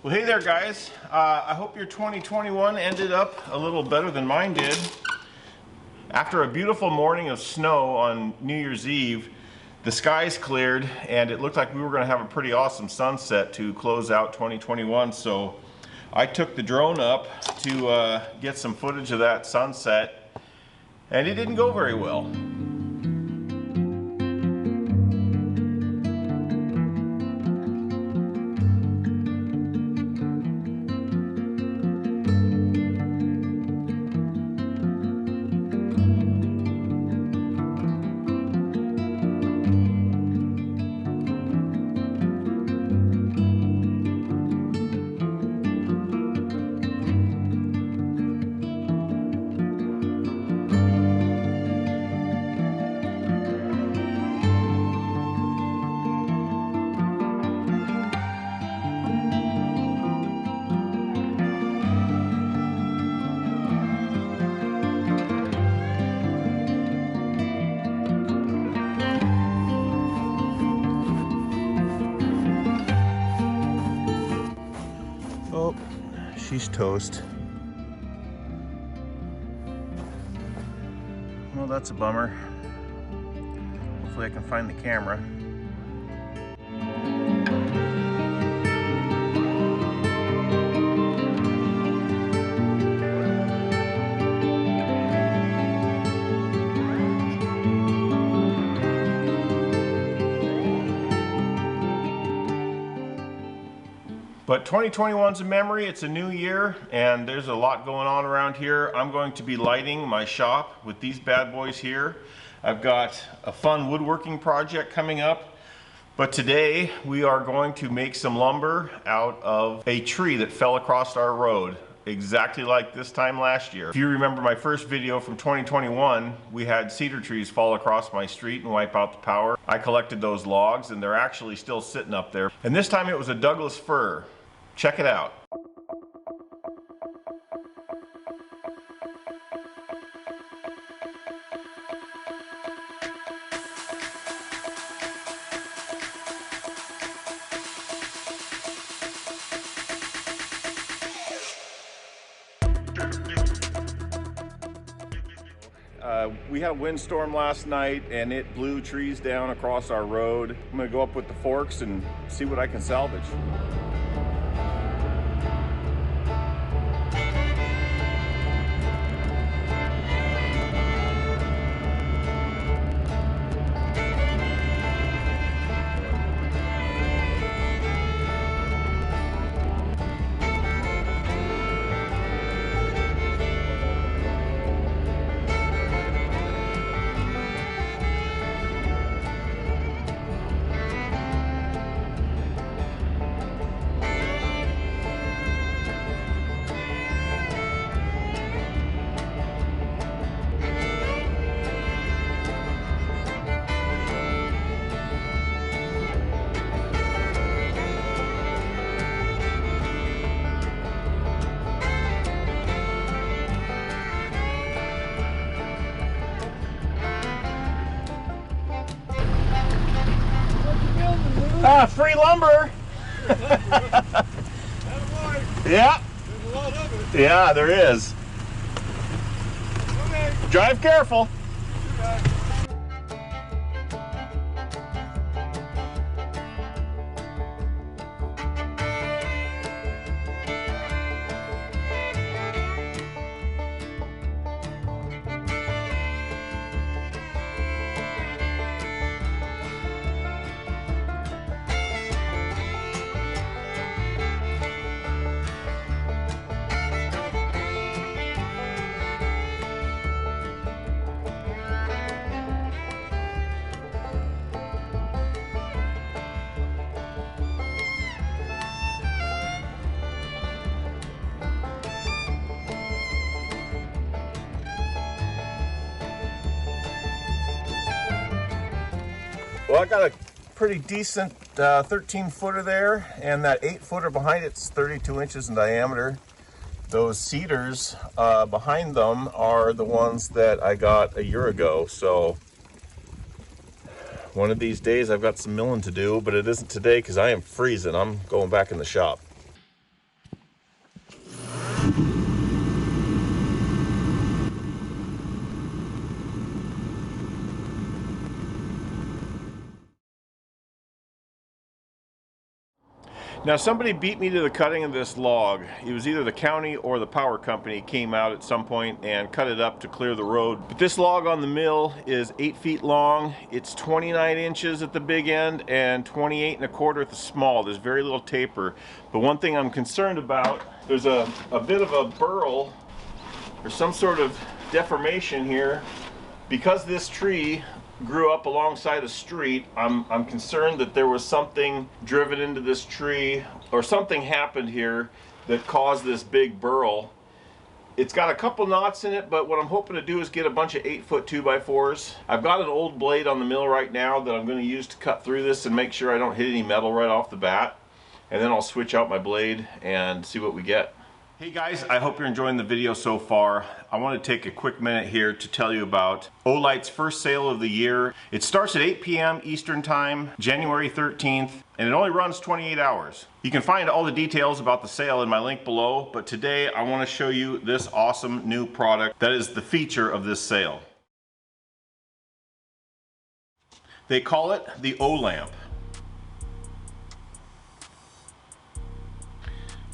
Well, hey there, guys. I hope your 2021 ended up a little better than mine did. After a beautiful morning of snow on New Year's Eve, the skies cleared and it looked like we were going to have a pretty awesome sunset to close out 2021. So I took the drone up to get some footage of that sunset, and it didn't go very well. Oh, she's toast. Well, that's a bummer. Hopefully I can find the camera. But 2021's a memory, it's a new year, and there's a lot going on around here. I'm going to be lighting my shop with these bad boys here. I've got a fun woodworking project coming up, but today we are going to make some lumber out of a tree that fell across our road, exactly like this time last year. If you remember my first video from 2021, we had cedar trees fall across my street and wipe out the power. I collected those logs and they're actually still sitting up there. And this time it was a Douglas fir. Check it out. We had a windstorm last night and it blew trees down across our road. I'm gonna go up with the forks and see what I can salvage. Free lumber. Yeah. There's a lot of it. Yeah, there is. Okay. Drive careful. Well, I got a pretty decent 13 footer there, and that 8 footer behind it's 32 inches in diameter. Those cedars behind them are the ones that I got a year ago. So one of these days I've got some milling to do, but it isn't today because I am freezing. I'm going back in the shop. Now somebody beat me to the cutting of this log. It was either the county or the power company came out at some point and cut it up to clear the road. But this log on the mill is 8 feet long. It's 29 inches at the big end and 28 1/4 at the small. There's very little taper. But one thing I'm concerned about, there's a bit of a burl or some sort of deformation here. Because this tree grew up alongside a street, I'm concerned that there was something driven into this tree or something happened here that caused this big burl. It's got a couple knots in it, but what I'm hoping to do is get a bunch of 8-foot 2x4s. I've got an old blade on the mill right now that I'm going to use to cut through this and make sure I don't hit any metal right off the bat. And then I'll switch out my blade and see what we get. Hey guys, I hope you're enjoying the video so far. I want to take a quick minute here to tell you about Olight's first sale of the year. It starts at 8 p.m. Eastern Time, January 13th, and it only runs 28 hours. You can find all the details about the sale in my link below, but today I want to show you this awesome new product that is the feature of this sale. They call it the O-lamp.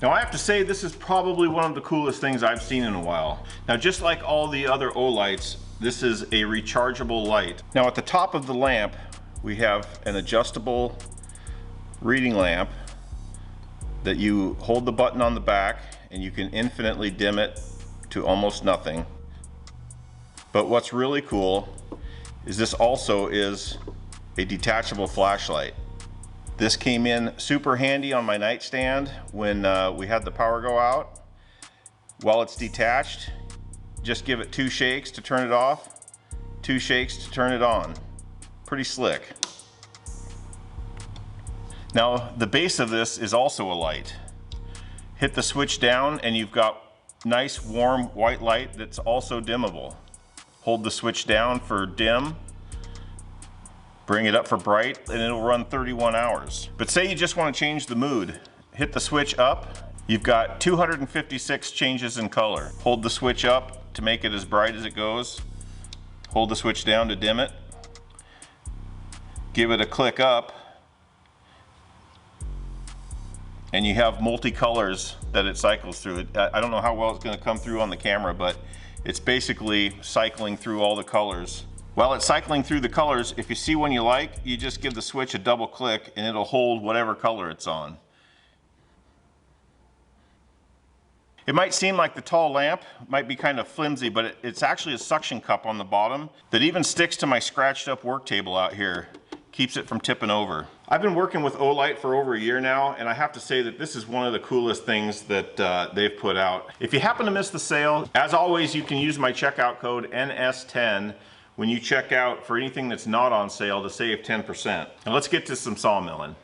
Now I have to say this is probably one of the coolest things I've seen in a while. Now just like all the other O-lights, this is a rechargeable light. Now at the top of the lamp we have an adjustable reading lamp that you hold the button on the back and you can infinitely dim it to almost nothing. But what's really cool is this also is a detachable flashlight. This came in super handy on my nightstand when we had the power go out. While it's detached, just give it 2 shakes to turn it off, 2 shakes to turn it on. Pretty slick. Now the base of this is also a light. Hit the switch down and you've got nice warm white light that's also dimmable. Hold the switch down for dim. Bring it up for bright and it'll run 31 hours. But say you just want to change the mood. Hit the switch up. You've got 256 changes in color. Hold the switch up to make it as bright as it goes. Hold the switch down to dim it. Give it a click up. And you have multi-colors that it cycles through. I don't know how well it's going to come through on the camera, but it's basically cycling through all the colors. While it's cycling through the colors, if you see one you like, you just give the switch a double click and it'll hold whatever color it's on. It might seem like the tall lamp might be kind of flimsy, but it's actually a suction cup on the bottom that even sticks to my scratched up work table out here. Keeps it from tipping over. I've been working with Olight for over a year now, and I have to say that this is one of the coolest things that they've put out. If you happen to miss the sale, as always, you can use my checkout code NS10 when you check out for anything that's not on sale to save 10%. Now let's get to some sawmilling.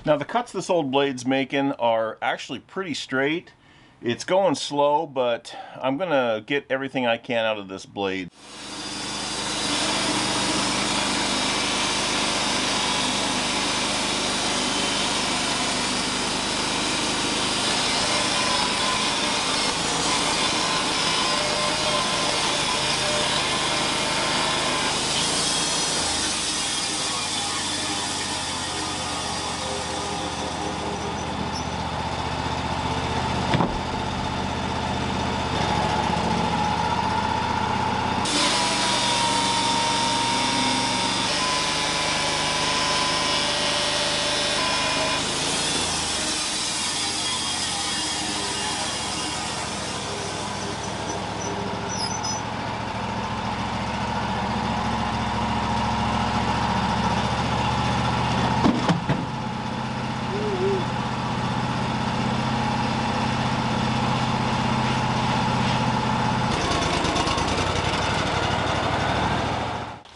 Now the cuts this old blade's making are actually pretty straight. It's going slow, but I'm gonna get everything I can out of this blade.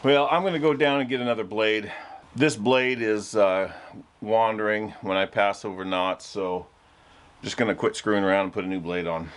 Well, I'm going to go down and get another blade. This blade is wandering when I pass over knots, so I'm just going to quit screwing around and put a new blade on.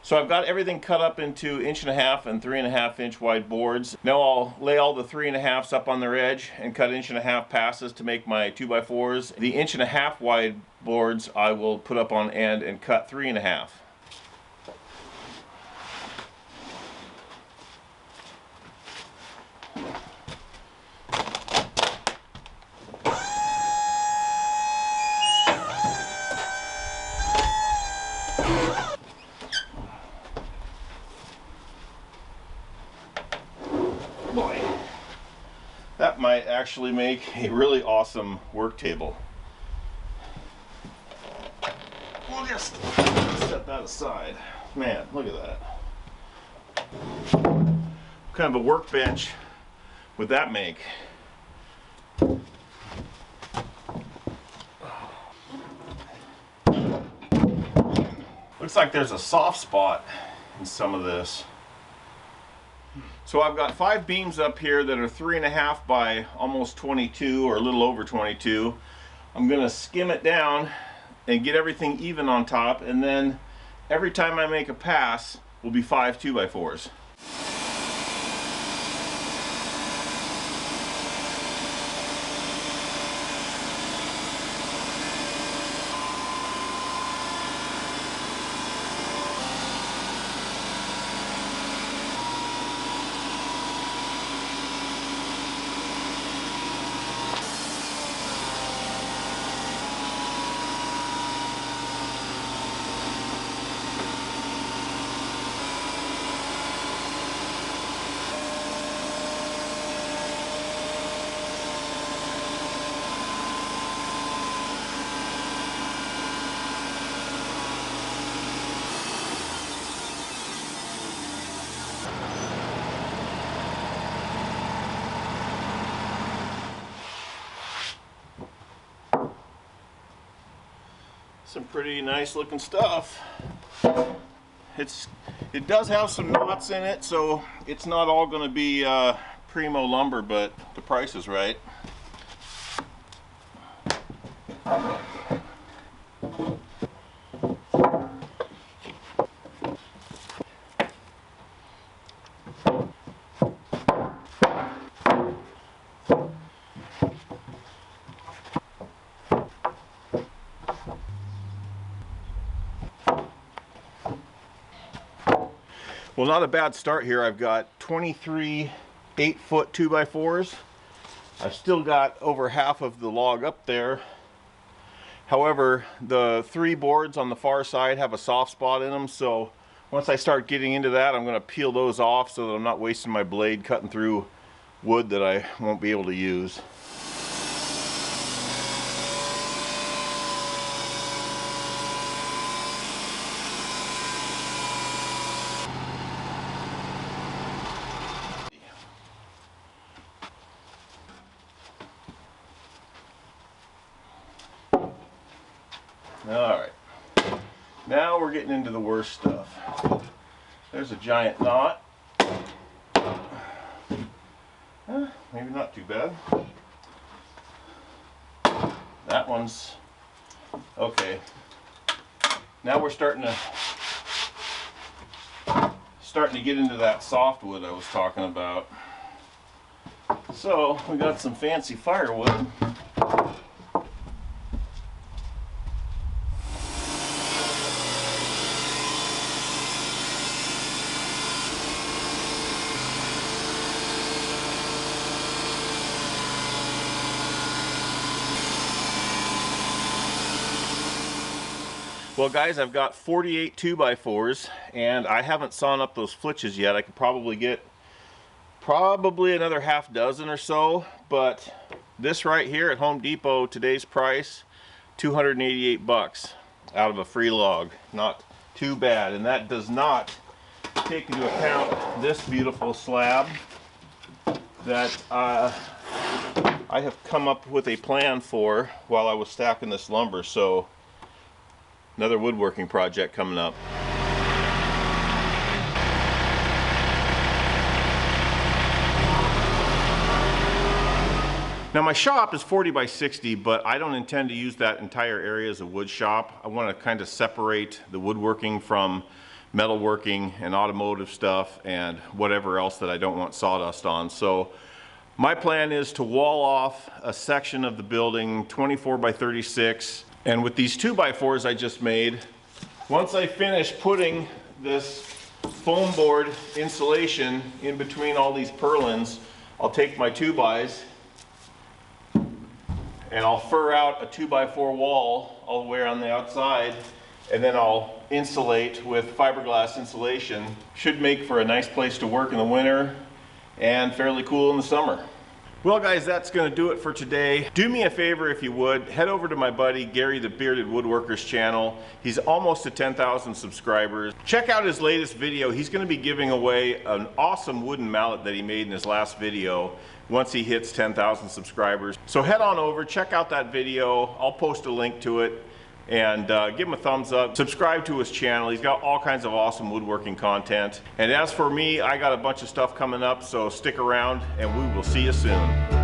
So I've got everything cut up into 1.5 and 3.5 inch wide boards. Now I'll lay all the 3.5s up on their edge and cut 1.5 passes to make my 2x4s. The 1.5 wide boards I will put up on end and cut 3.5. Boy, that might actually make a really awesome work table. We'll just set that aside. Man, look at that. What kind of a workbench would that make? Looks like there's a soft spot in some of this. So I've got 5 beams up here that are 3.5 by almost 22 or a little over 22. I'm gonna skim it down and get everything even on top, and then every time I make a pass will be 5 2x4s. Some pretty nice looking stuff. It does have some knots in it, so it's not all going to be primo lumber, but the price is right. Well, not a bad start here. I've got 23 8-foot 2x4s. I've still got over half of the log up there. However, the 3 boards on the far side have a soft spot in them, so once I start getting into that, I'm going to peel those off so that I'm not wasting my blade cutting through wood that I won't be able to use. Alright, now we're getting into the worst stuff. There's a giant knot. Maybe not too bad. That one's okay. Now we're starting to get into that softwood I was talking about. So we got some fancy firewood. Well guys, I've got 48 2x4s and I haven't sawn up those flitches yet. I could probably get another half dozen or so, but this right here at Home Depot, today's price, 288 bucks out of a free log. Not too bad, and that does not take into account this beautiful slab that I have come up with a plan for while I was stacking this lumber. So another woodworking project coming up. Now my shop is 40 by 60, but I don't intend to use that entire area as a wood shop. I want to kind of separate the woodworking from metalworking and automotive stuff and whatever else that I don't want sawdust on. So my plan is to wall off a section of the building 24 by 36 And with these 2x4s I just made, once I finish putting this foam board insulation in between all these purlins, I'll take my 2x and I'll fur out a 2x4 wall all the way around the outside, and then I'll insulate with fiberglass insulation. Should make for a nice place to work in the winter and fairly cool in the summer. Well guys, that's going to do it for today. Do me a favor if you would, head over to my buddy Gary the Bearded Woodworker's channel. He's almost to 10,000 subscribers. Check out his latest video. He's going to be giving away an awesome wooden mallet that he made in his last video once he hits 10,000 subscribers. So head on over, check out that video. I'll post a link to it, and give him a thumbs up. Subscribe to his channel. He's got all kinds of awesome woodworking content. And as for me, I got a bunch of stuff coming up, so stick around and we will see you soon.